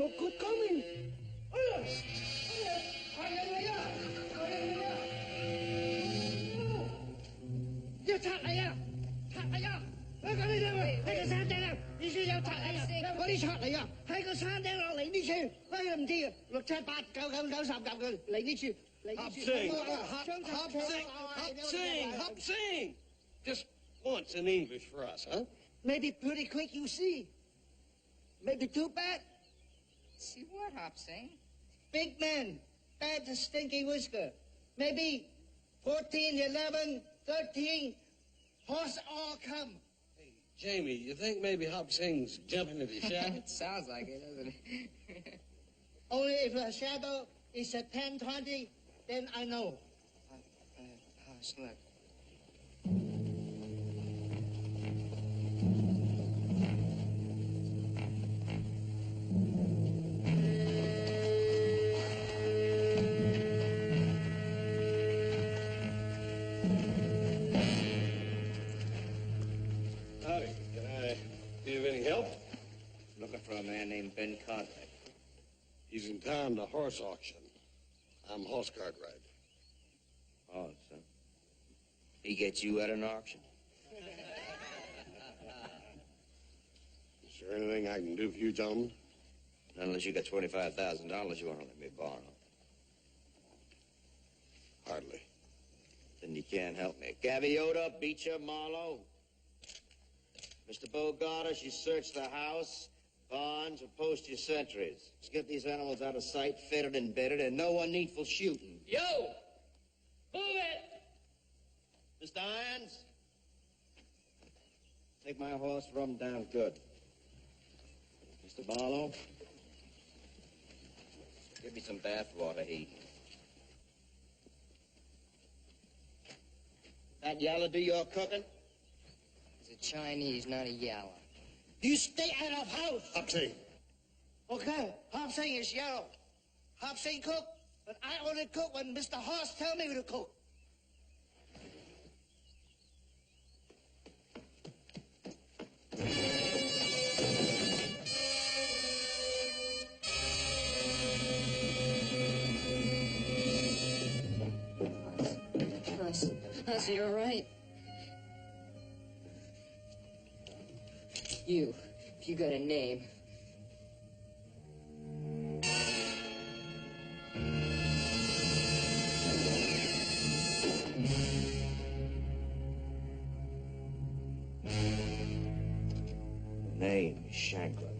look good coming.要拆嚟啊！拆嚟啊！喺個呢度，喺個山頂啊！呢處有拆嚟啊！嗰啲拆嚟啊！喺個山頂落嚟呢處，哎唔知啊，6、7、8、9、9、10咁嚟呢處，嚟呢處。Hop sing. Just once in English for us, huh? Maybe pretty quick, you see. Maybe too bad. See what, Hop sing? Big man, bad to stinky whisker. Maybe 14, 11, 13, horse all come. Hey, Jamie, you think maybe Hop Sing's jumping into the shadow? It sounds like it, doesn't it? Only if the shadow is at 10:20, then I know. Hush, look. Howdy. Can I be of any help? Looking for a man named Ben Conrad. He's in town to horse auction. I'm horse cart rider. Oh, so he gets you at an auction? Is there anything I can do for you, gentlemen? Not unless you got $25,000 you want to let me borrow. Hardly. Then you can't help me. Gaviota, Beecher, Marlowe. Mr. Bogart, you search the house. Barnes, or post your sentries. Let's get these animals out of sight, fitted and bedded, and no unneedful shooting. Yo! Move it! Mr. Irons? Take my horse, rub him down good. Mr. Barlow? Give me some bath water heat. That yellow do your cooking? It's a Chinese, not a yellow. You stay out of house. Hop Sing. Okay, Hop Sing is yellow. Hop Sing cook, but I only cook when Mr. Horse tell me to cook. Huss, you're right. You, if you got a name. The name is Shanklin.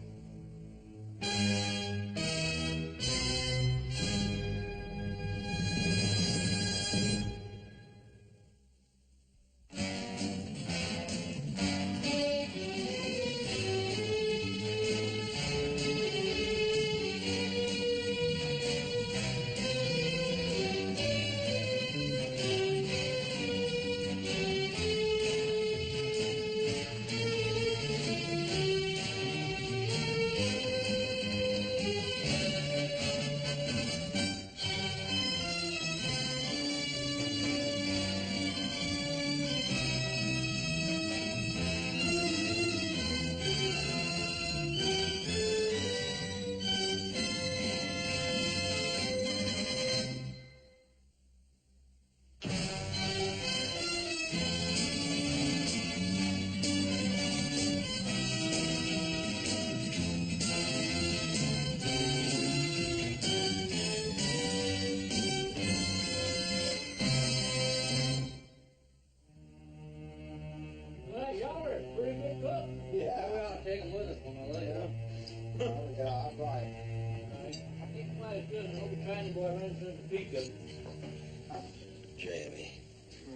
Jamie.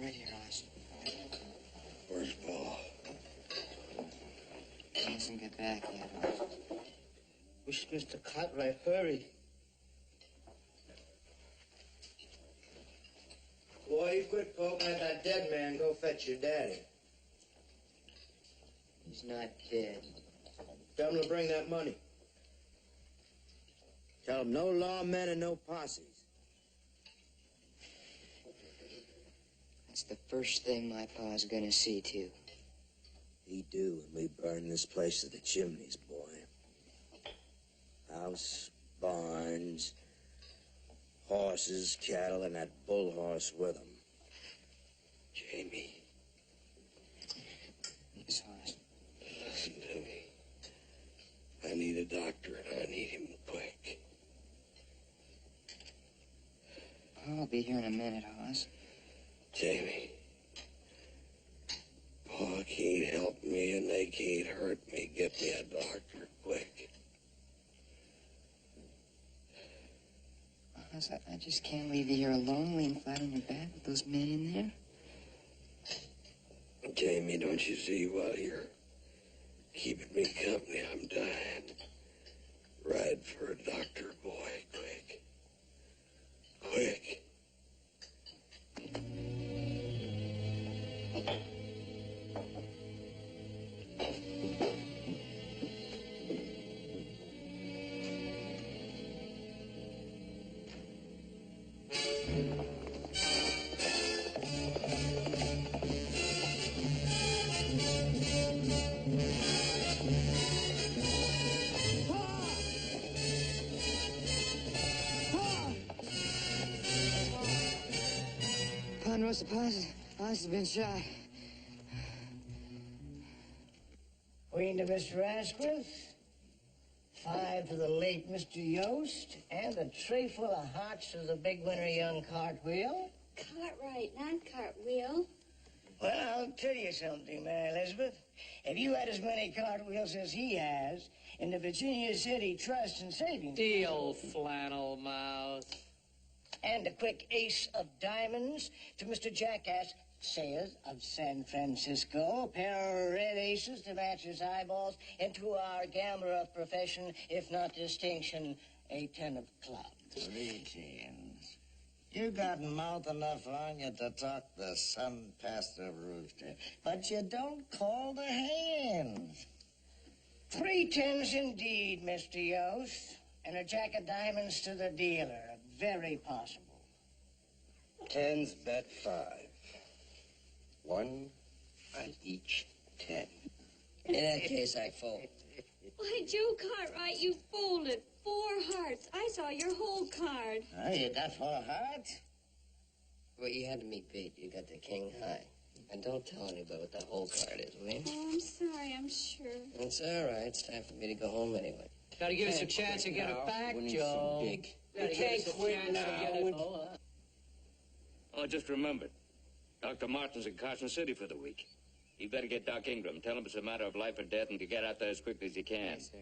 Right here, Hoss. Where's Paul? He hasn't got back yet, Hoss. Wish Mr. Cartwright hurry. Boy, you quit poking at that dead man. Go fetch your daddy. He's not dead. Tell him to bring that money. Tell him no lawmen and no posses. That's the first thing my pa's gonna see to. He do when we burn this place to the chimneys, boy. I'll house, barns, horses, cattle, and that bull horse with them. Jamie, Yes, Horace. listen to me. I need a doctor, and I need him quick. I'll be here in a minute, Horace. Jamie, Pa can't help me, and they can't hurt me. Get me a doctor, quick. Horace, I just can't leave you here alone, laying flat on your back with those men in there. Jamie, don't you see while you're keeping me company, I'm dying. Ride for a doctor, boy, quick. Quick. Ponderosa Pass has been shot. Queen to Mr. Asquith, 5 to the late Mr. Yost, and a tray full of hearts to the big winner, young Cartwheel. Cartwright, not Cartwheel. Well, I'll tell you something, Mary Elizabeth. If you had as many cartwheels as he has in the Virginia City Trust and Savings, Deal, flannel mouth. and a quick ace of diamonds to Mr. Jackass Sayers of San Francisco, a pair of red aces to match his eyeballs, and to our gambler of profession, if not distinction, a 10 of clubs. 3 tens. You got mouth enough on you to talk the sun past the rooster, but you don't call the hands. 3 tens indeed, Mr. Yost, and a jack of diamonds to the dealer. Very possible. Tens bet 5. 1 on each 10. In that case, I fold. Why, Joe Cartwright, you folded 4 hearts. I saw your whole card. Oh, you got 4 hearts? Well, you had to meet beat. You got the king high. And don't tell anybody what that whole card is, will you? Oh, I'm sorry, I'm sure. It's all right. It's time for me to go home anyway. Gotta give us a chance to get it back, Joe. Big. Gotta give us a chance to get it. Oh, just remembered. Dr. Martin's in Carson City for the week. You better get Doc Ingram. Tell him it's a matter of life or death and to get out there as quickly as you can. Yes, sir.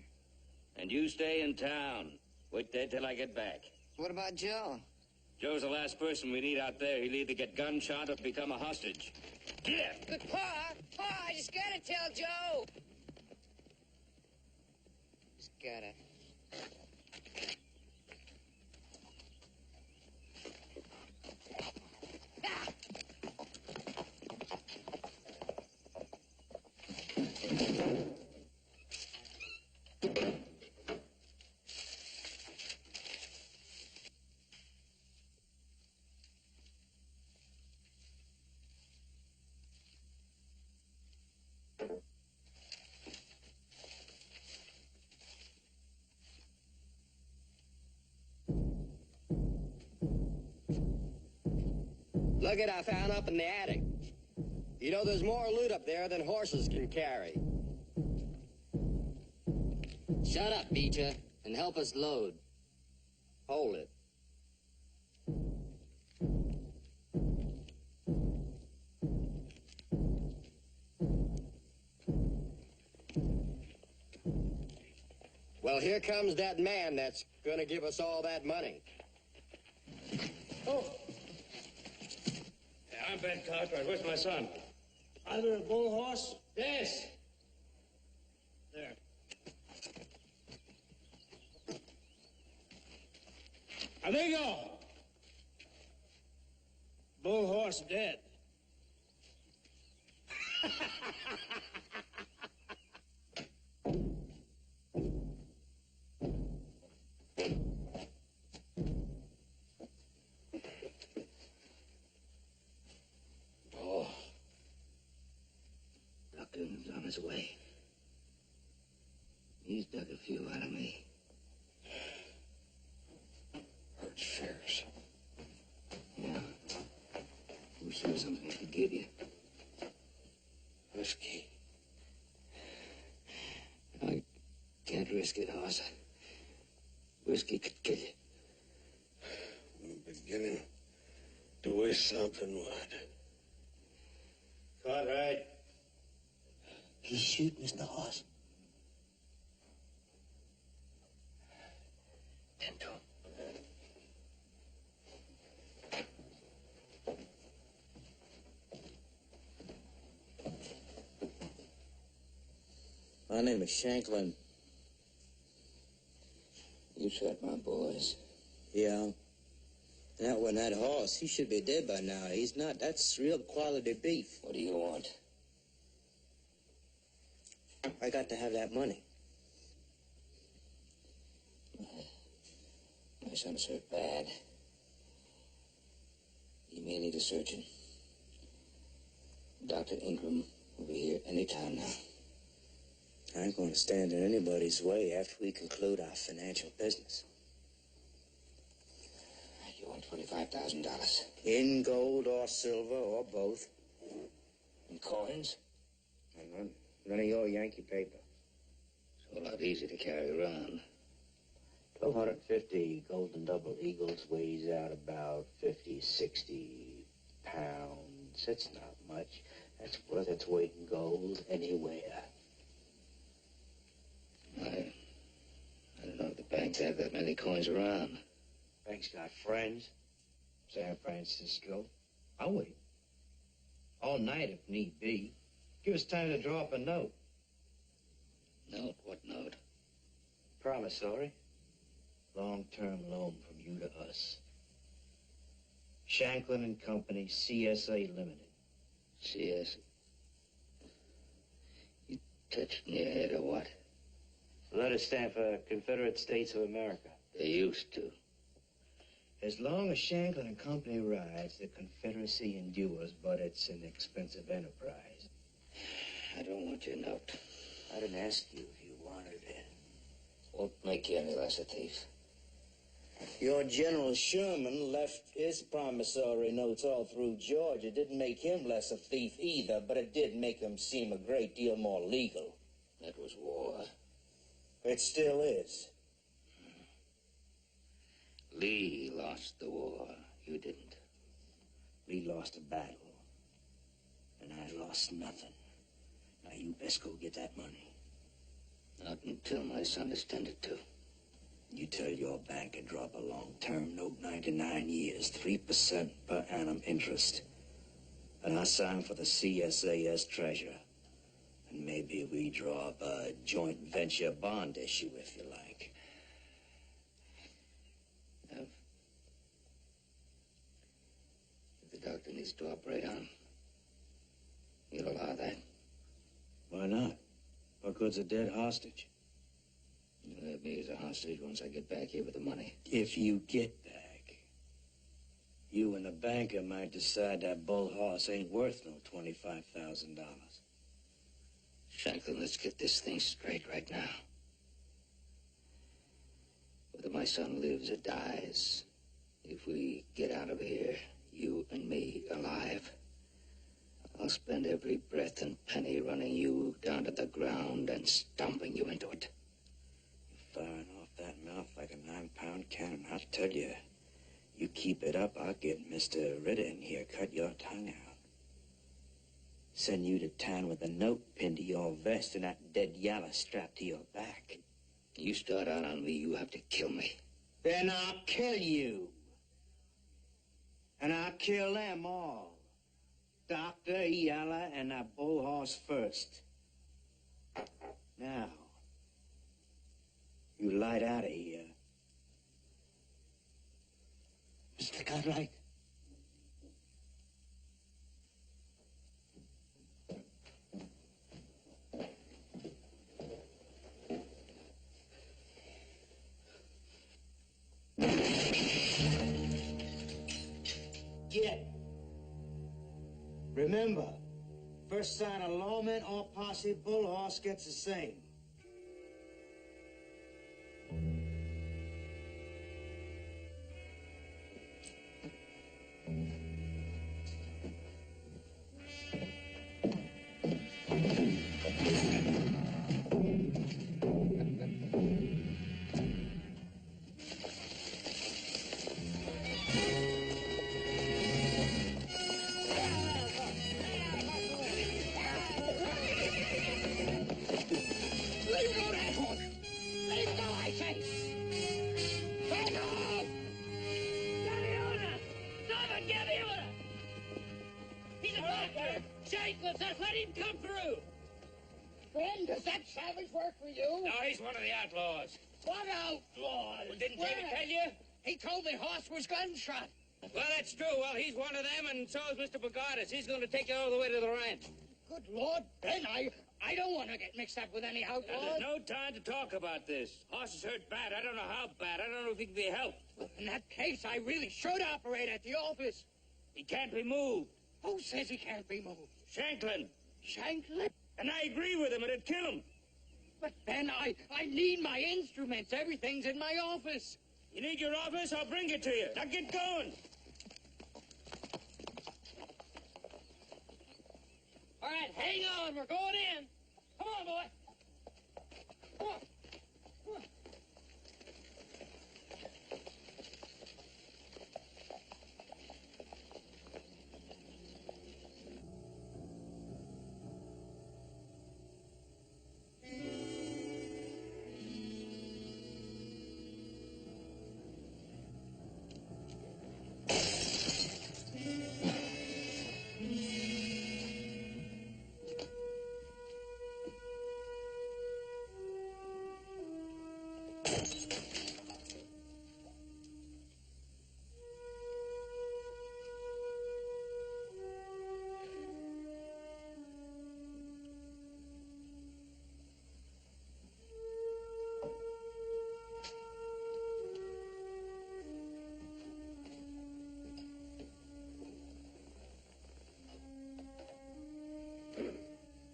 And you stay in town. Wait there till I get back. What about Joe? Joe's the last person we need out there. He'll either get gunshot or become a hostage. Get! But, Pa, I just gotta tell Joe. Just gotta. Look at I found up in the attic. You know, there's more loot up there than horses can carry. Shut up, Beecher, and help us load. Hold it. Well, here comes that man that's gonna give us all that money. Oh. Yeah, I'm Ben Cartwright. Where's my son? Either a bull horse? Yes. There. Amigo! Bull horse dead. Oh. Dr. Ingram's on his way. He's dug a few out of me. Bonanza. Whiskey could kill you. I'm beginning to wish something would. Cartwright. He's shooting us the horse. Tend to him. My name is Shanklin. You shot my boys. Yeah. That one, that horse, he should be dead by now. He's not. That's real quality beef. What do you want? I got to have that money. My son's hurt bad. He may need a surgeon. Dr. Ingram will be here any time now. I ain't going to stand in anybody's way after we conclude our financial business. You want $25,000. In gold or silver or both. In coins? And none of your Yankee paper. It's a lot easier to carry around. 1,250 golden double eagles weighs out about 50, 60 pounds. It's not much. That's worth its weight in gold anywhere. I don't know if the banks have that many coins around. Bank's got friends. San Francisco. I'll wait. All night if need be. Give us time to draw up a note. Note? What note? Promissory. Long-term loan from you to us. Shanklin and Company, CSA Limited. CS. You touched in your head or what? The letters stand for Confederate States of America. They used to. As long as Shanklin and Company rides, the Confederacy endures, but it's an expensive enterprise. I don't want your note. I didn't ask you if you wanted it. Won't make you any less a thief. Your General Sherman left his promissory notes all through Georgia. It didn't make him less a thief either, but it did make him seem a great deal more legal. That was war. It still is. Lee lost the war. You didn't. Lee lost a battle, and I lost nothing. Now you best go get that money. Not until my son is tended to. You tell your bank to drop a long-term note, 99 years, 3% per annum interest. And I sign for the CSAS treasurer. And maybe we draw up a joint venture bond issue, if you like. If the doctor needs to operate on him, you'll allow that? Why not? What good's a dead hostage? You'll have me as a hostage once I get back here with the money. If you get back, you and the banker might decide that bull horse ain't worth no $25,000. Shanklin, let's get this thing straight right now. Whether my son lives or dies, if we get out of here, you and me alive, I'll spend every breath and penny running you down to the ground and stomping you into it. You're firing off that mouth like a 9-pound cannon. I'll tell you, you keep it up, I'll get Mr. Ritter in here, cut your tongue out. Send you to town with a note pinned to your vest and that dead yaller strapped to your back. You start out on me, you have to kill me. Then I'll kill you. And I'll kill them all. Dr. Yalla and that bull horse first. Now, you light out of here. Mr. Cartwright. Get. Remember, first sign of lawman or posse, bull horse gets the same. let him come through. Ben, does that savage work for you? No, he's one of the outlaws. What outlaws? Well, didn't David tell you? He told me horse was gunshot. Well, that's true. Well, he's one of them, and so is Mr. Bogartis. He's going to take you all the way to the ranch. Good Lord, Ben, I don't want to get mixed up with any outlaws. Now, there's no time to talk about this. Horse is hurt bad. I don't know how bad. I don't know if he can be helped. Well, in that case, I really should operate at the office. He can't be moved. Who says he can't be moved? Shanklin. Shanklin? And I agree with him. It'd kill him. But, Ben, I need my instruments. Everything's in my office. You need your office? I'll bring it to you. Now get going. All right, hang on. We're going in. Come on, boy. Come on. Come on.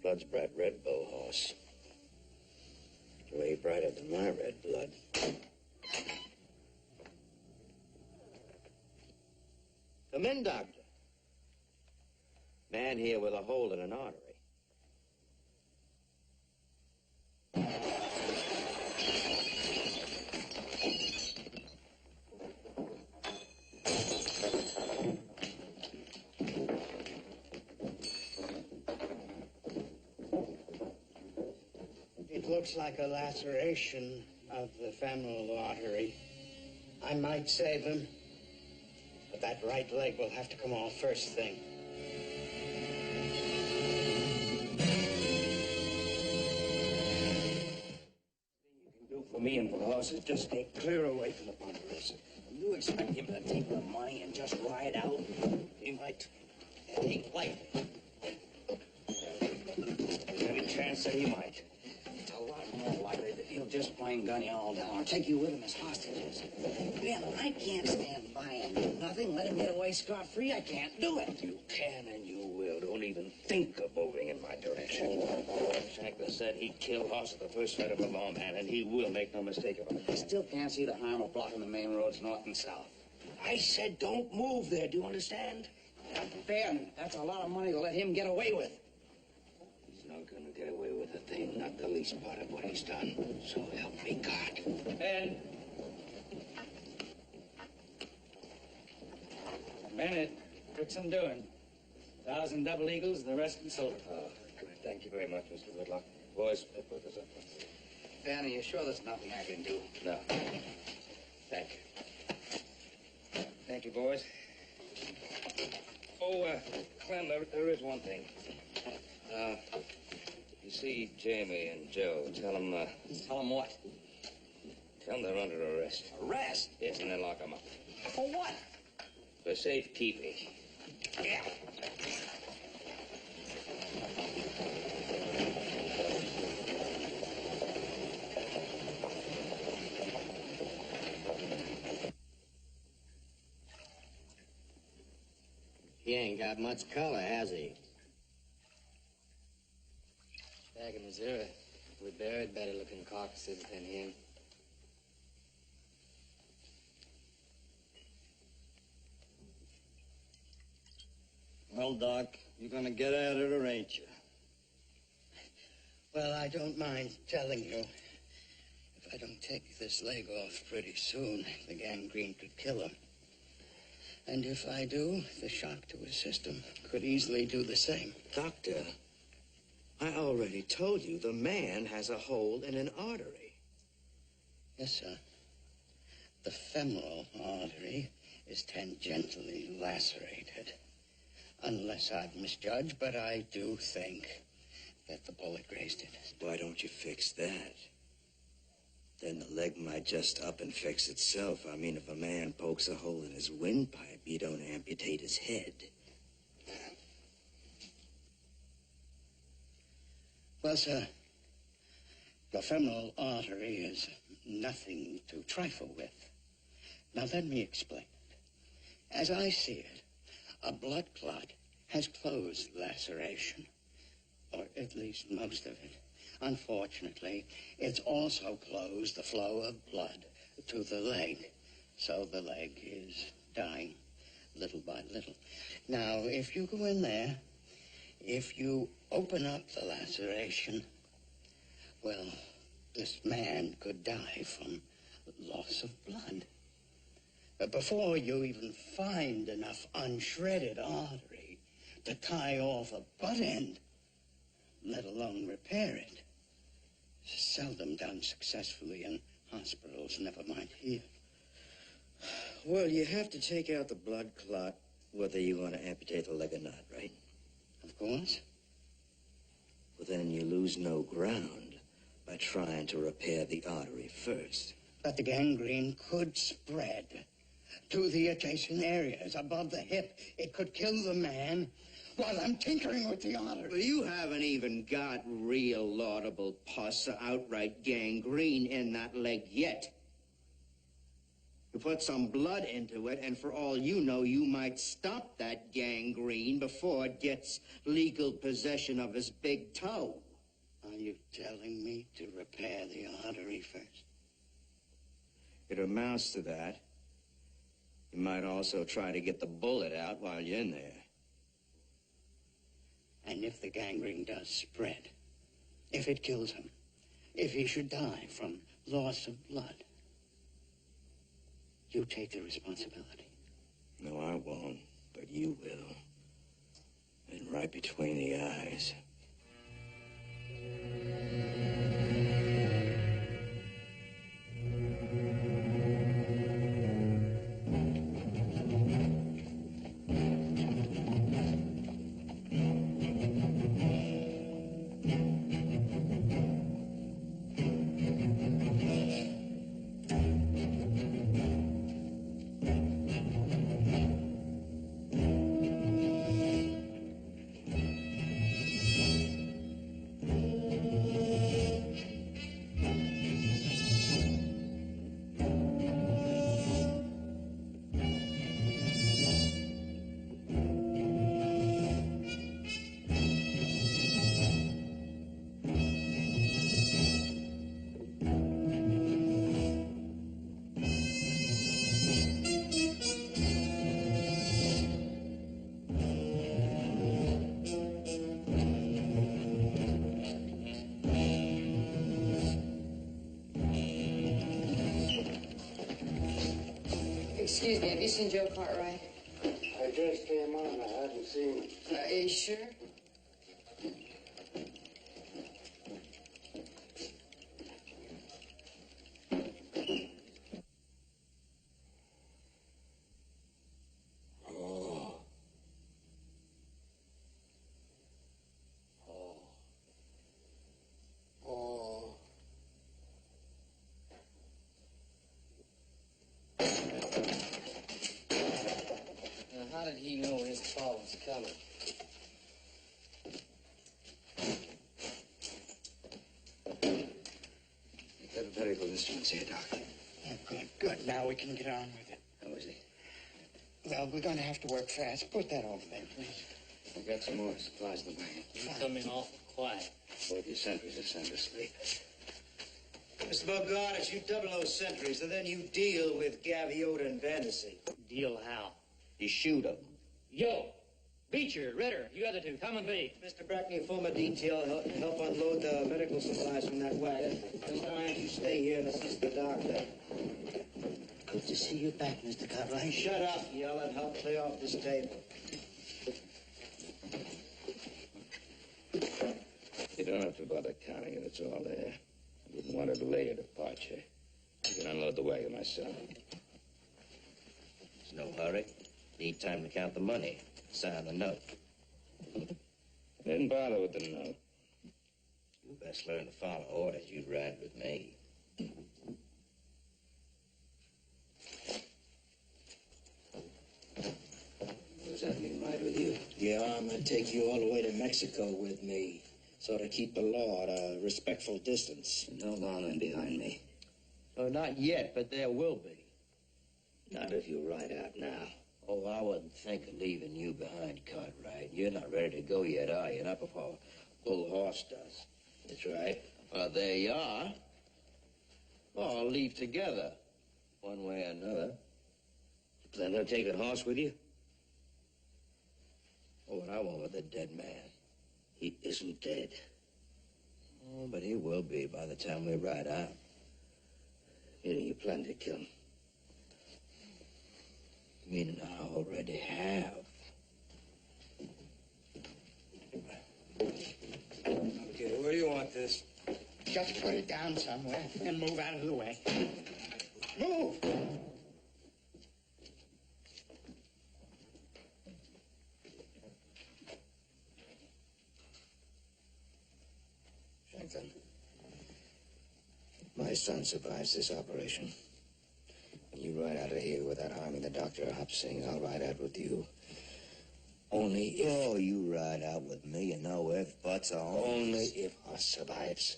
Blood's bright red, Bow Horse. Way brighter than my red blood. Come in, Doctor. Man here with a hole in an artery. It looks like a laceration of the femoral artery. I might save him, but that right leg will have to come off first thing. For me and for the horses, just stay clear away from the Ponderosa. You expect him to take the money and just ride out? He might. It ain't likely. Any chance that he might. It's a lot more likely that he'll just plain gun you all down or take you with him as hostages. Ben, I can't stand by and do nothing. Let him get away scot-free. I can't do it. You can and you will. Don't even think of moving in my direction. Shanklin said he'd kill Hoss at the first sight of a lawman, and he will make no mistake about I it. still can't see the harm of blocking the main roads north and south. I said don't move there. Do you understand? Ben, that's a lot of money to let him get away with. He's not going to get away with a thing, not the least part of what he's done. So help me God. Ben. Ben, what's I'm doing? 1,000 double eagles, the rest in silver. Oh, good. Thank you very much, Mr. Whitlock. Boys, put this up. Ben, are you sure there's nothing I can do? No. Thank you. Thank you, boys. Oh, Clem, there is one thing. You see Jamie and Joe, tell them what? Tell them they're under arrest. Arrest? Yes, and then lock them up. For what? For safekeeping. Yeah. He ain't got much color, has he? Back in Missouri, we buried better-looking carcasses than him. Well, Doc, you're gonna get at it, or ain't you? Well, I don't mind telling you. If I don't take this leg off pretty soon, the gangrene could kill him. And if I do, the shock to his system could easily do the same. Doctor, I already told you the man has a hole in an artery. Yes, sir. The femoral artery is tangentially lacerated. Unless I've misjudged, but I do think that the bullet grazed it. Why don't you fix that? Then the leg might just up and fix itself. I mean, if a man pokes a hole in his windpipe, you don't amputate his head. Well, sir, the femoral artery is nothing to trifle with. Now, let me explain it. As I see it, a blood clot has closed the laceration, or at least most of it. Unfortunately, it's also closed the flow of blood to the leg, so the leg is dying little by little. Now, if you go in there, if you open up the laceration, well, this man could die from loss of blood. But before you even find enough unshredded artery to tie off a butt end, let alone repair it, it's seldom done successfully in hospitals, never mind here. Well, you have to take out the blood clot whether you want to amputate the leg or not, right? Of course. Well, then you lose no ground by trying to repair the artery first. But the gangrene could spread to the adjacent areas above the hip. It could kill the man while I'm tinkering with the artery. Well, you haven't even got real laudable pus or outright gangrene in that leg yet. You put some blood into it, and for all you know, you might stop that gangrene before it gets legal possession of his big toe. Are you telling me to repair the artery first? It amounts to that. You might also try to get the bullet out while you're in there. And if the gangrene does spread, if it kills him, if he should die from loss of blood, you take the responsibility. No, I won't, but you will. And right between the eyes. Excuse me, have you seen Joe Cartwright? I just came on. I hadn't seen him. Are you sure? How did he know his call was coming? You've got medical instruments here, Doc. Oh, good, good. Now we can get on with it. How is he? Well, we're going to have to work fast. Put that over there, please. I got some more supplies in the wagon. You're coming awful quiet. Both your sentries are sound asleep. Mr. Bogart, you double those sentries, and then you deal with Gaviota and Vandercy. Deal how? You shoot them. Yo, Beecher, Ritter, you other two, come and be. Mr. Brackney, form a detail, help unload the medical supplies from that wagon. And why don't you stay here and assist the doctor? Good to see you back, Mr. Cartwright. Shut up, yell, and help clear off this table. You don't have to bother counting it. It's all there. I wouldn't want to delay your departure. You can unload the wagon myself. There's no hurry. Need time to count the money. Sign the note. Didn't bother with the note. You best learn to follow orders. You'd ride with me. Does that mean ride with you? Yeah, I'm gonna take you all the way to Mexico with me. So to keep the law at a respectful distance. No lawman behind me. Oh, not yet, but there will be. Not if you ride out now. Oh, I wouldn't think of leaving you behind, Cartwright. You're not ready to go yet, are you? Not before a bull horse does. That's right. Well, there you are. Well, I'll leave together, one way or another. You plan to take a horse with you? Oh, what I want with a dead man. He isn't dead. Oh, but he will be by the time we ride out. You plan to kill him? Meaning I already have. Okay, where do you want this? Just put it down somewhere and move out of the way. Move! Shanklin, my son survives this operation. When you ride out of here without harming the doctor or Hopsing, I'll ride out with you. Only if... Oh, you ride out with me and no ifs, buts, or Only if Hoss survives.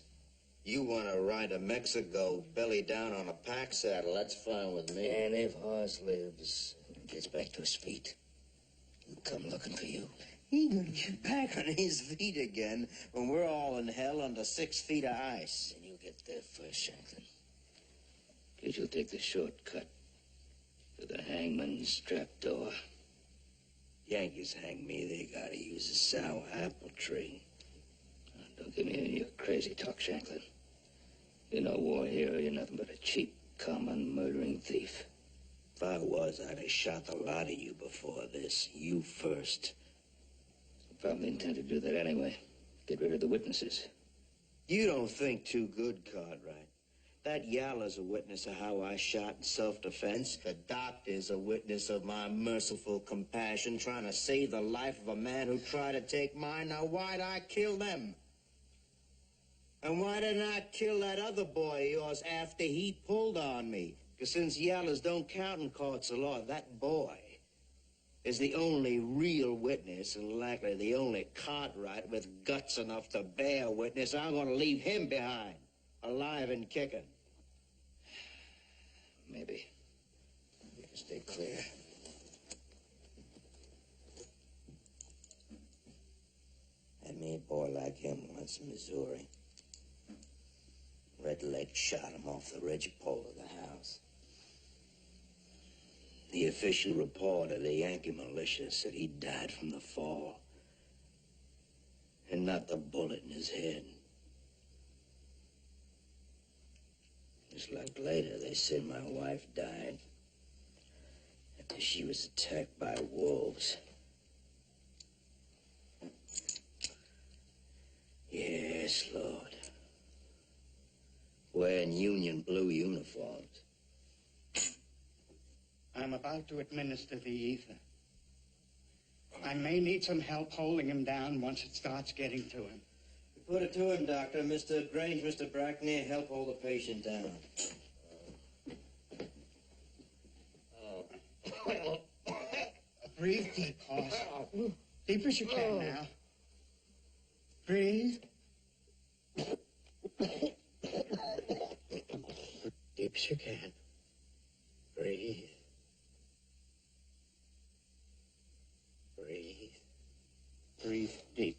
You want to ride to Mexico belly down on a pack saddle, that's fine with me. And if Hoss lives and gets back to his feet, he'll come looking for you. He gonna get back on his feet again when we're all in hell under 6 feet of ice. Then you'll get there first, Shanklin. Because you'll take the shortcut to the hangman's trapdoor. Yankees hang me, they gotta use a sour apple tree. Don't give me any of your crazy talk, Shanklin. You're no war hero. You're nothing but a cheap, common, murdering thief. If I was, I'd have shot the lot of you before this. You first. You probably intend to do that anyway. Get rid of the witnesses. You don't think too good, Cartwright. That Yala's a witness of how I shot in self-defense. The doctor's a witness of my merciful compassion, trying to save the life of a man who tried to take mine. Now, why'd I kill them? And why didn't I kill that other boy of yours after he pulled on me? Because since Yellows don't count in courts of law, that boy is the only real witness and likely the only Cartwright with guts enough to bear witness. I'm going to leave him behind, alive and kicking. Maybe. You can stay clear. Had me a boy like him once in Missouri. Red Leg shot him off the ridgepole of the house. The official report of the Yankee militia said he died from the fall. And not the bullet in his head. Just like later, they said my wife died after she was attacked by wolves. Yes, Lord. Wearing Union blue uniforms. I'm about to administer the ether. I may need some help holding him down once it starts getting to him. Put it to him, Doctor. Mr. Grange, Mr. Brackney, help hold the patient down. Breathe deep, Hoss. Deep as you can now. Breathe. Deep as you can. Breathe. Breathe. Breathe deep.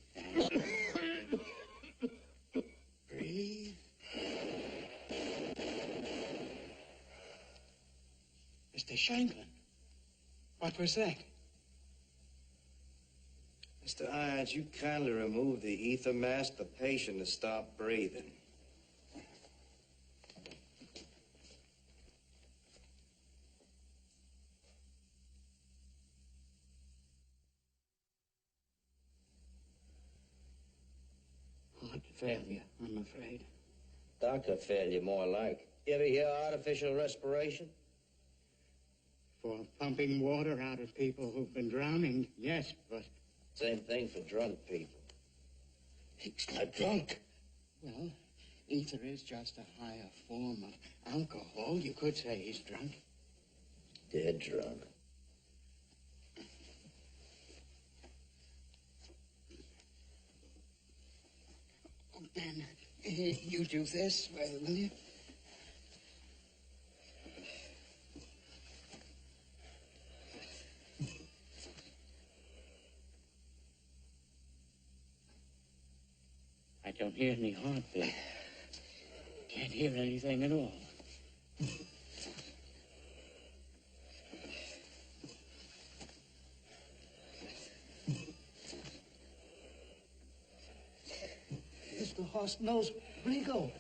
Breathe. Mr. Shanklin, what was that? Mr. Irons, you kindly remove the ether mask. The patient has stopped breathing. Heart failure, I'm afraid. Doctor failure, more like. You ever hear artificial respiration? For pumping water out of people who've been drowning, yes, but... Same thing for drunk people. He's not drunk. Well, ether is just a higher form of alcohol. You could say he's drunk. Dead drunk. Oh, Ben, you do this, will you? I don't hear any heartbeat. Can't hear anything at all. If the horse knows where he go.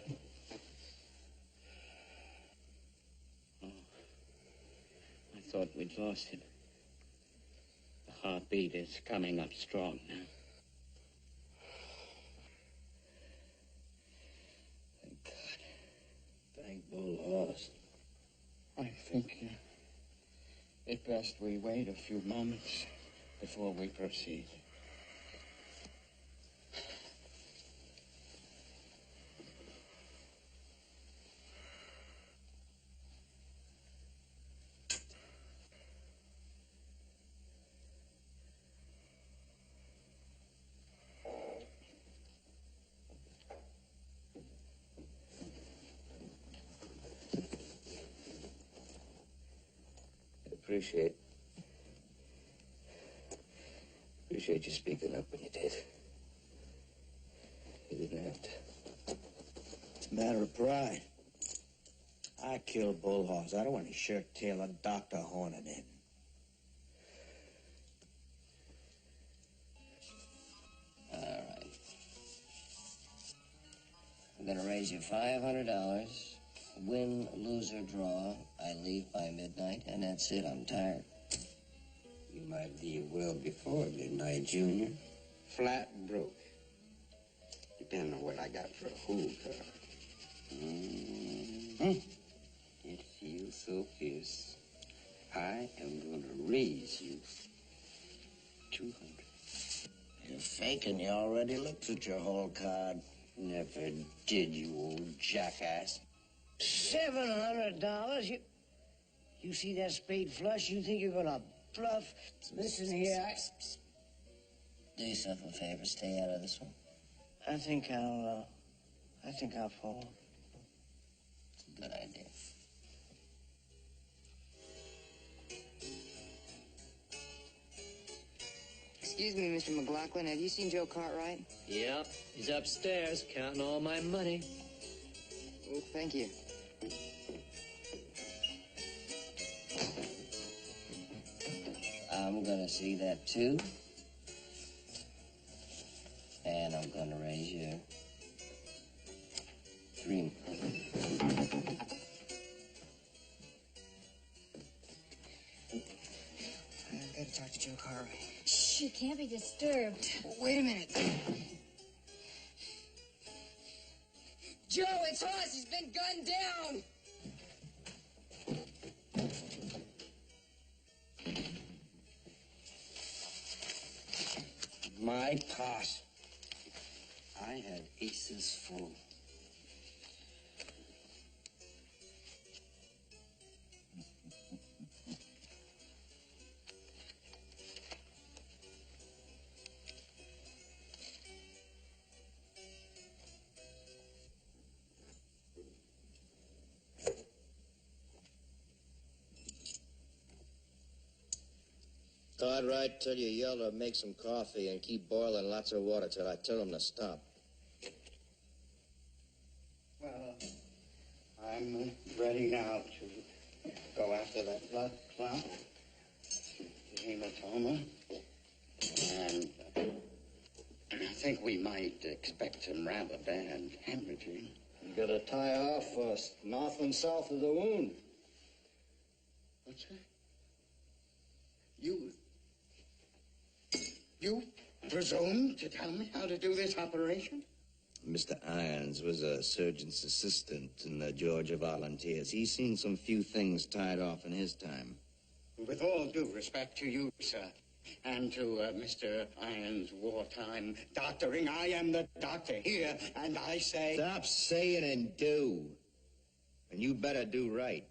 Oh. I thought we'd lost him. The heartbeat is coming up strong now. Thank Bull Horse. I think it's best we wait a few moments before we proceed. Appreciate you speaking up when you did. You didn't have to. It's a matter of pride. I killed Bull Horse. I don't want any shirt-tailed Dr. Hornet in. All right. I'm gonna raise you $500. Win, lose, or draw. I leave by midnight, and that's it. I'm tired. You might leave well before midnight, Junior. Flat broke. Depending on what I got for a whole car. It feels so fierce. I am going to raise you 200. You're faking. You already looked at your whole card. Never did, you old jackass. $700? You see that spade flush? You think you're gonna bluff? Listen here, Do yourself a favor. Stay out of this one. I think I'll fall. It's a good idea. Excuse me, Mr. McLaughlin. Have you seen Joe Cartwright? Yep. He's upstairs counting all my money. Oh, thank you. I'm gonna see that too. And I'm gonna raise you $300. I've got to talk to Joe Cartwright. Shh, you can't be disturbed. Wait a minute. Joe, it's us. He's been gunned down. My pot. I had aces full. Cartwright, tell your yeller to make some coffee and keep boiling lots of water till I tell him to stop. Well, I'm ready now to go after that blood clot, the hematoma, and I think we might expect some rather bad hemorrhaging. You gotta tie off first, north and south of the wound. What's that? You presume to tell me how to do this operation? Mr. Irons was a surgeon's assistant in the Georgia Volunteers. He's seen some few things tied off in his time. With all due respect to you, sir, and to Mr. Irons' wartime doctoring, I am the doctor here, and I say... Stop saying and do. And you better do right.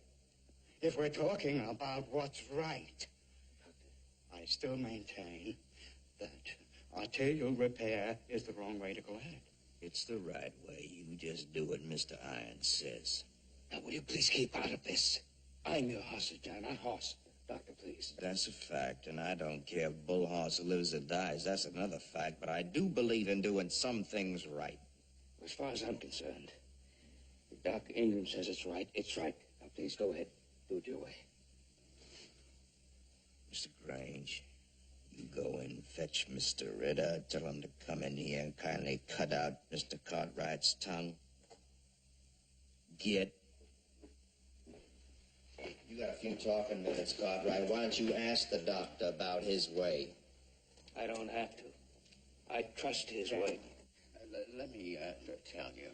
If we're talking about what's right, I still maintain that arterial repair is the wrong way to go at it. It's the right way. You just do what Mr. Irons says. Now, will you please keep out of this? I'm your hostage, John, not horse. Doctor, please. That's a fact, and I don't care if Bull Horse lives or dies. That's another fact, but I do believe in doing some things right. As far as I'm concerned, if Dr. Ingram says it's right, it's right. Now, please go ahead. Do it your way. Mr. Grange, you go and fetch Mr. Ritter. Tell him to come in here and kindly cut out Mr. Cartwright's tongue. Get. You got a few talking minutes, Cartwright. Why don't you ask the doctor about his way? I don't have to. I trust his way. Let me tell you.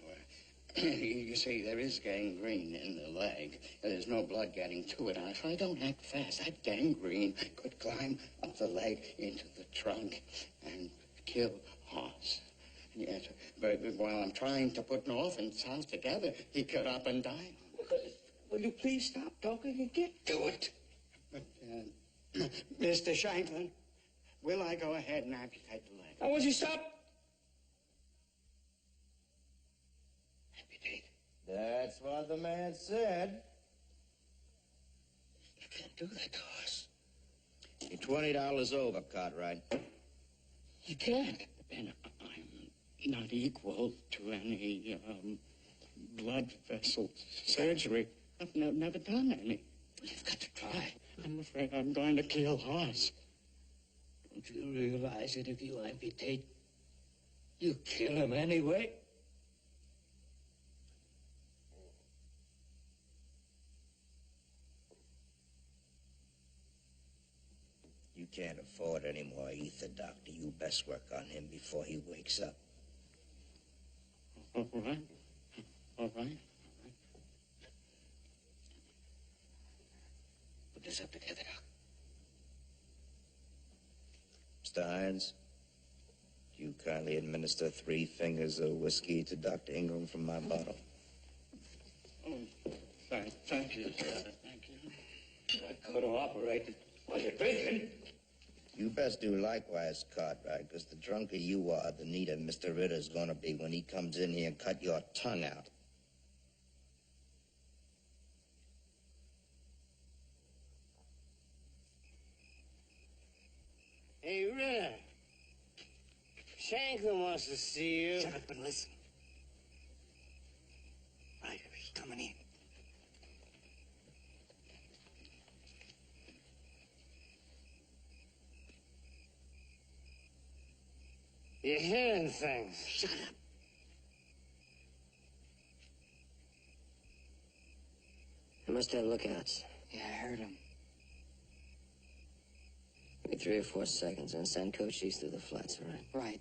You see, there is gangrene in the leg. There's no blood getting to it. If I don't act fast, that gangrene could climb up the leg into the trunk and kill Hoss. Yes, but while I'm trying to put North and South together, he could up and die. Will you please stop talking and get to it? But, Mr. Shanklin, will I go ahead and amputate the leg? Now, would you stop? That's what the man said. You can't do that to us. You're $20 over, Cartwright. You can't. And I'm not equal to any blood vessel surgery. I've never done any. You've got to try. I'm afraid I'm going to kill Hoss. Don't you realize that if you amputate, you kill him anyway? You can't afford any more ether, Doctor. You best work on him before he wakes up. All right. All right. Put this up together, Doc. Mr. Irons, do you kindly administer 3 fingers of whiskey to Dr. Ingram from my bottle? Oh, thank you, sir. Thank you. I could have operated while you're drinking. You best do likewise, Cartwright, because the drunker you are, the neater Mr. Ritter's gonna be when he comes in here and cut your tongue out. Hey, Ritter. Shanklin wants to see you. Shut up and listen. Right, he's coming in. You're hearing things. Shut up. I must have lookouts. Yeah, I heard him. Give me 3 or 4 seconds and send Cochise through the flats, all right? Right.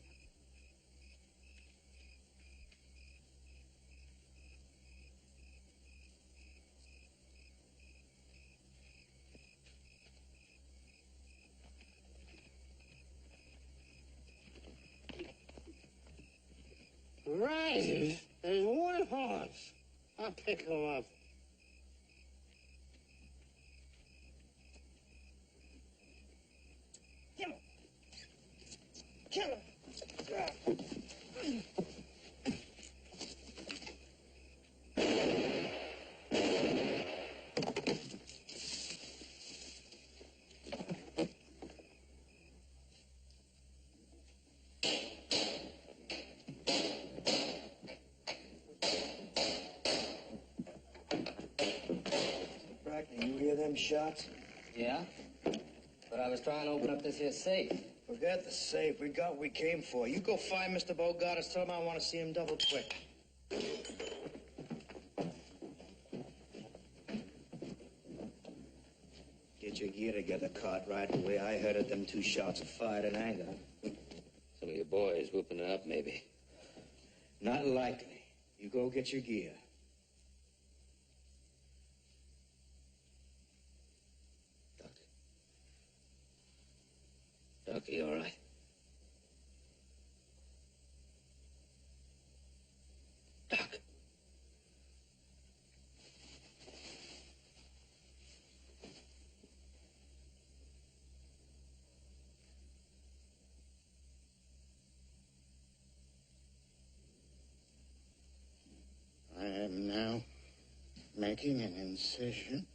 Right. There's one horse. I'll pick him up. Kill him. Kill him. You hear them shots? Yeah? But I was trying to open up this here safe. Forget the safe. We got what we came for. You go find Mr. Bogart, tell him I want to see him double quick. Get your gear together, Cartwright. The way I heard it, them 2 shots are fired in anger. Some of your boys whooping it up, maybe. Not likely. You go get your gear. Ducky, all right? Doc. I am now making an incision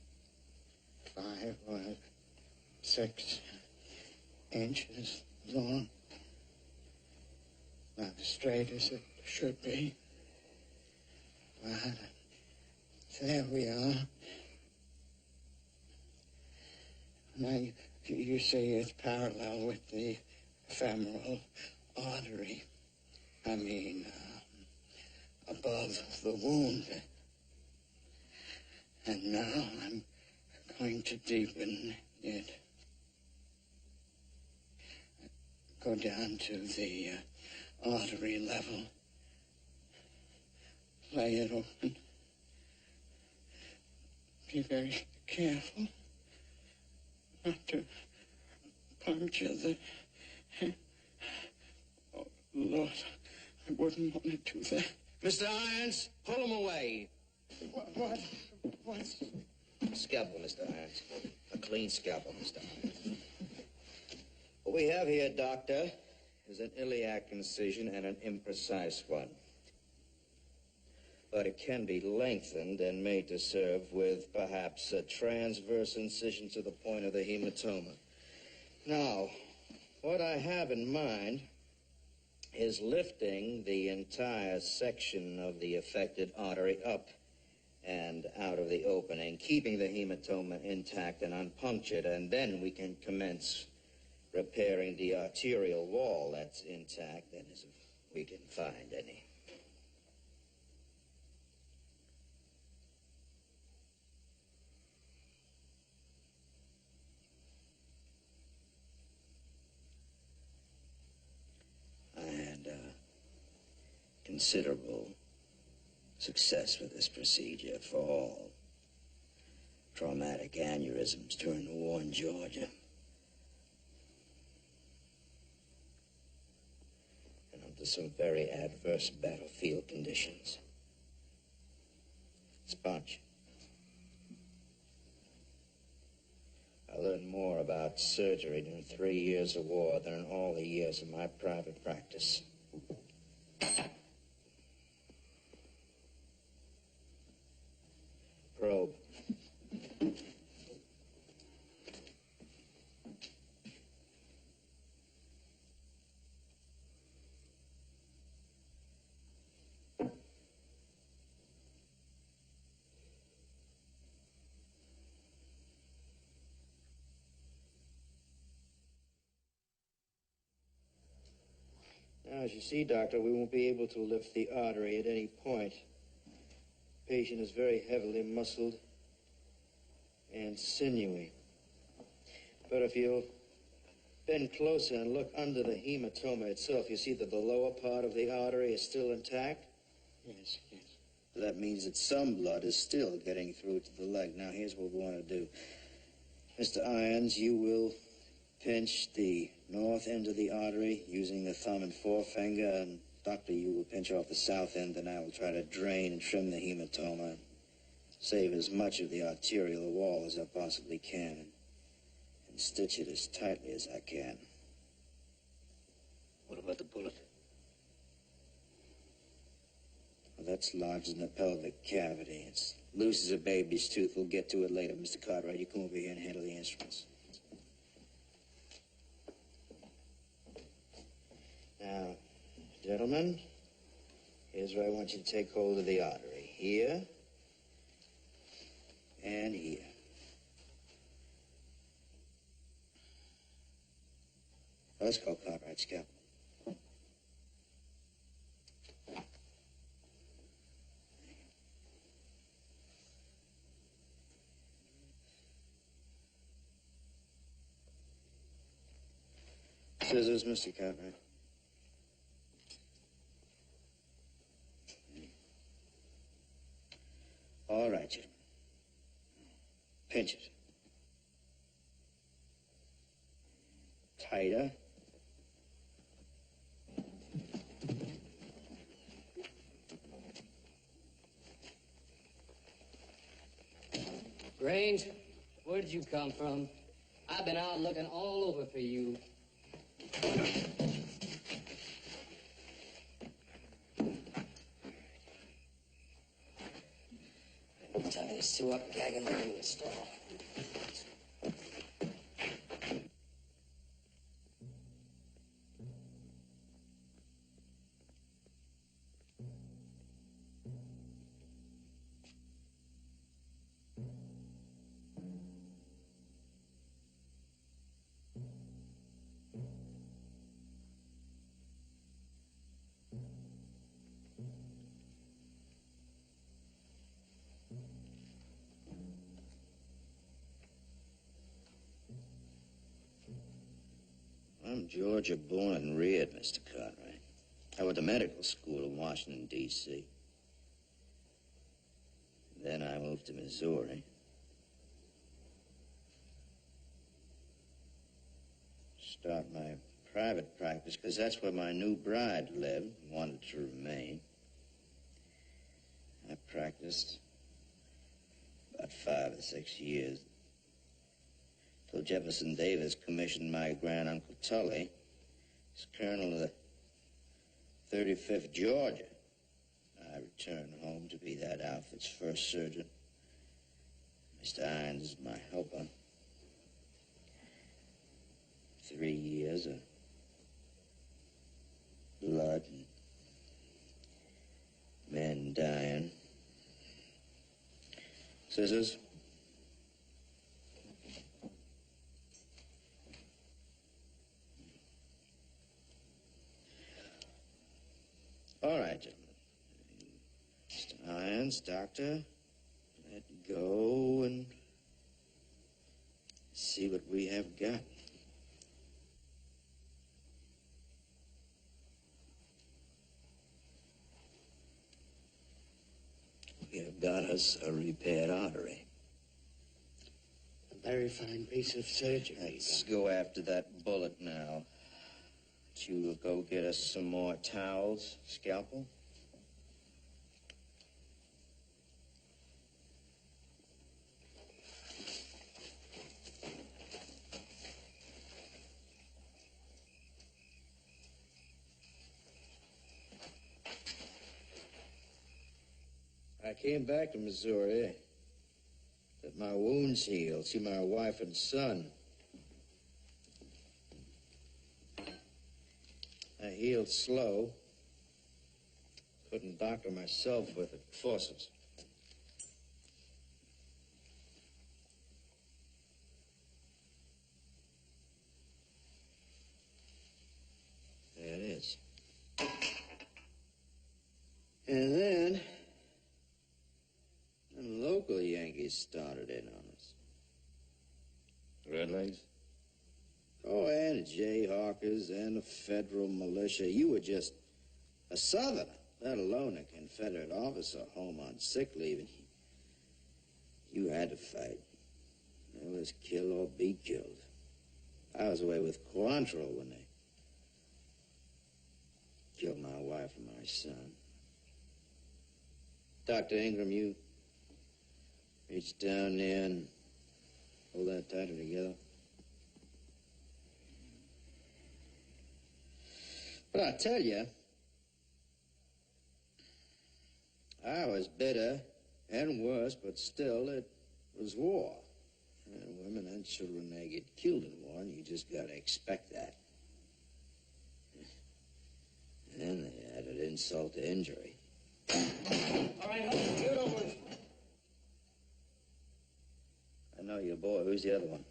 5 or 6 inches long. Not as straight as it should be. But there we are. Now, you see it's parallel with the femoral artery. I mean, above the wound. And now I'm going to deepen it. Go down to the artery level. Lay it open. Be very careful not to puncture the... Oh, Lord, I wouldn't want to do that. Mr. Irons, pull him away. What? Scalpel, Mr. Irons. A clean scalpel, Mr. Irons. What we have here, Doctor, is an iliac incision and an imprecise one. But it can be lengthened and made to serve with perhaps a transverse incision to the point of the hematoma. Now, what I have in mind is lifting the entire section of the affected artery up and out of the opening, keeping the hematoma intact and unpunctured, and then we can commence repairing the arterial wall that's intact, and as if we didn't find any. Considerable success with this procedure for all traumatic aneurysms during the war in Georgia. And under some very adverse battlefield conditions. Sponge. I learned more about surgery during 3 years of war than in all the years of my private practice. Probe. Now, as you see, Doctor, we won't be able to lift the artery at any point. The patient is very heavily muscled and sinewy. But if you bend closer and look under the hematoma itself, you see that the lower part of the artery is still intact? Yes. That means that some blood is still getting through to the leg. Now, here's what we want to do. Mr. Irons, you will pinch the north end of the artery using the thumb and forefinger, and Doctor, you will pinch off the south end, and I will try to drain and trim the hematoma, save as much of the arterial wall as I possibly can, and stitch it as tightly as I can. What about the bullet? Well, that's lodged in the pelvic cavity. It's loose as a baby's tooth. We'll get to it later. Mr. Cartwright, you come over here and handle the instruments. Now, gentlemen, here's where I want you to take hold of the artery. Here and here. Let's go, Cartwright, scalpel. Scissors, Mr. Cartwright. All right, gentlemen. Pinch it. Tighter. Grange, where did you come from? I've been out looking all over for you. Tie these two up and gag them in the stall. I'm Georgia born and reared, Mr. Cartwright. I went to medical school in Washington, D.C. Then I moved to Missouri. Start my private practice, because that's where my new bride lived and wanted to remain. I practiced about 5 or 6 years, till Jefferson Davis commissioned my granduncle Tully as colonel of the 35th Georgia. I returned home to be that outfit's first surgeon. Mr. Irons is my helper. 3 years of blood and men dying. Scissors? All right, gentlemen. Mr. Irons, doctor, let go and see what we have got. We have got us a repaired artery. A very fine piece of surgery. Let's go after that bullet now. You will go get us some more towels, scalpel. I came back to Missouri. Let my wounds heal, see my wife and son. I healed slow. Couldn't doctor myself with it. Forceps. There it is. And then the local Yankees started in on us. Redlegs? Oh, and Jayhawkers and the federal militia. You were just a Southerner, let alone a Confederate officer home on sick leave. And you had to fight. It was kill or be killed. I was away with Quantrill when they killed my wife and my son. Dr. Ingram, you reach down there and hold that tighter together. But I tell you, I was bitter and worse, but still, it was war. And women and children, they get killed in war, and you just gotta expect that. And then they added insult to injury. All right, hold it. Get over it. I know your boy. Who's the other one?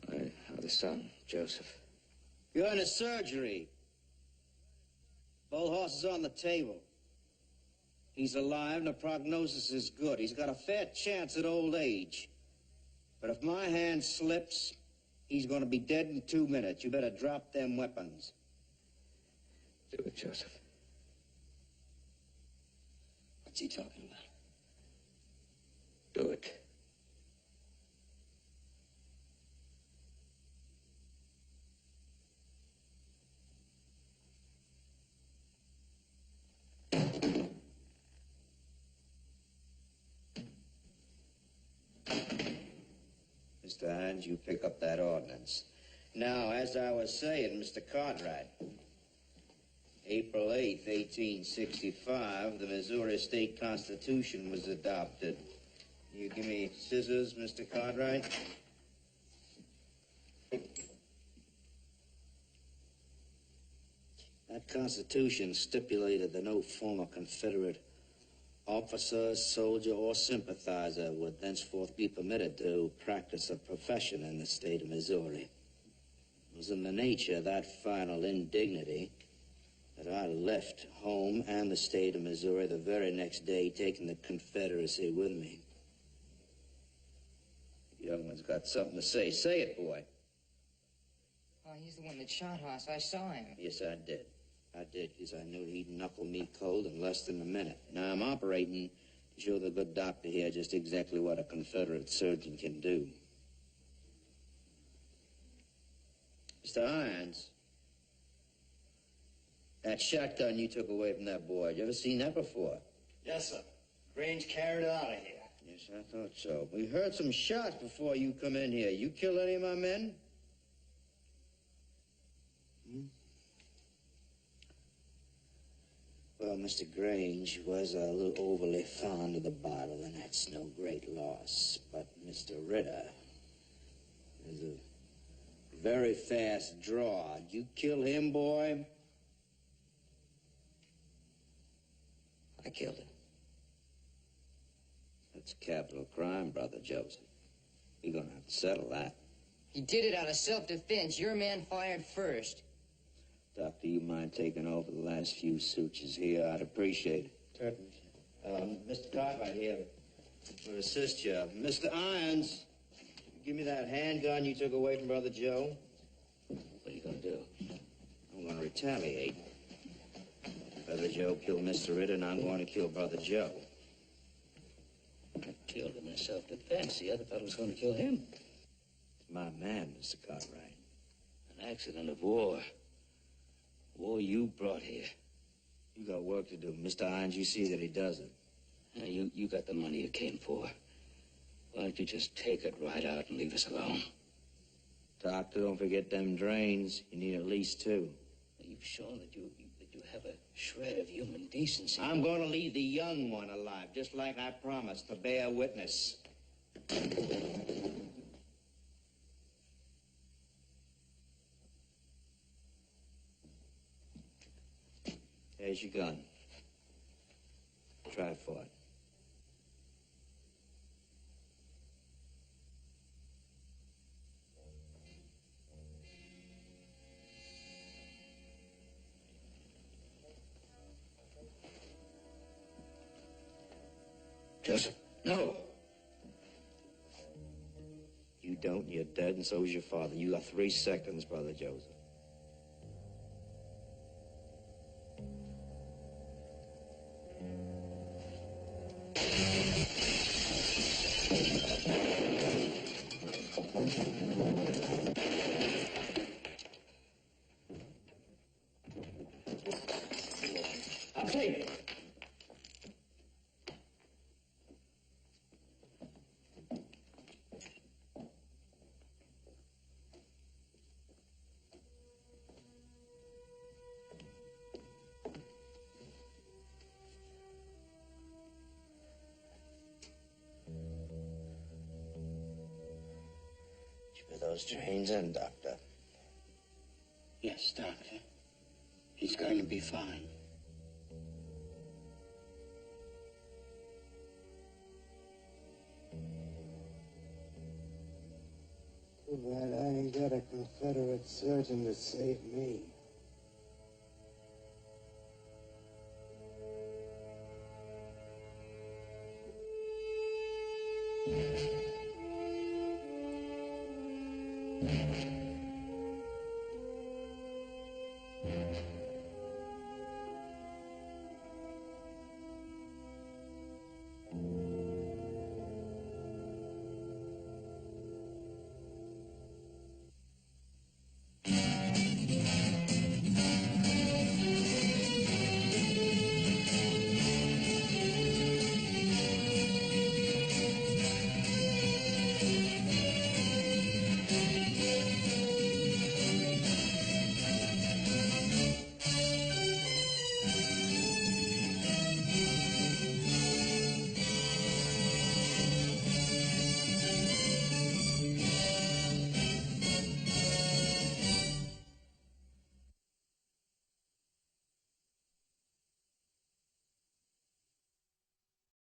My other son, Joseph. You're in a surgery. Both horses on the table. He's alive and the prognosis is good. He's got a fair chance at old age. But if my hand slips, he's going to be dead in 2 minutes. You better drop them weapons. Do it, Joseph. What's he talking about? Do it. Mr. Hines, you pick up that ordinance. Now, as I was saying, Mr. Cartwright, April 8th, 1865, the Missouri State Constitution was adopted. You give me scissors, Mr. Cartwright? That Constitution stipulated that no former Confederate officer, soldier, or sympathizer would thenceforth be permitted to practice a profession in the state of Missouri. It was in the nature of that final indignity that I left home and the state of Missouri the very next day, taking the Confederacy with me. The young one's got something to say. Say it, boy. Oh, he's the one that shot Hoss. I saw him. Yes, I did. I did, because I knew he'd knuckle me cold in less than a minute. Now, I'm operating to show the good doctor here just exactly what a Confederate surgeon can do. Mr. Irons, that shotgun you took away from that boy, you ever seen that before? Yes, sir. Grange carried it out of here. Yes, I thought so. We heard some shots before you come in here. You killed any of my men? Well, Mr. Grange was a little overly fond of the bottle, and that's no great loss. But Mr. Ritter is a very fast draw. Did you kill him, boy? I killed him. That's capital crime, Brother Joseph. You're gonna have to settle that. He did it out of self-defense. Your man fired first. Doctor, you mind taking over the last few sutures here? I'd appreciate it. Certainly. Mr. Cartwright here will assist you. Mr. Irons, give me that handgun you took away from Brother Joe. What are you going to do? I'm going to retaliate. Brother Joe killed Mr. Ritter, and I'm going to kill Brother Joe. I killed him in self-defense. The other fellow's going to kill him. It's my man, Mr. Cartwright. An accident of war. War you brought here. You got work to do. Mr. Irons, you see that he doesn't. You got the money you came for. Why don't you just take it right out and leave us alone? Doctor, don't forget them drains. You need at least 2. You've shown that you have a shred of human decency. I'm going to leave the young one alive, just like I promised, to bear witness. There's your gun. Try for it. Joseph, no. You don't, you're dead, and so is your father. You got 3 seconds, Brother Joseph. Okay. Put those drains in, Doctor. Yes, Doctor. He's going to be fine. Too bad I ain't got a Confederate surgeon to save me. Thank you.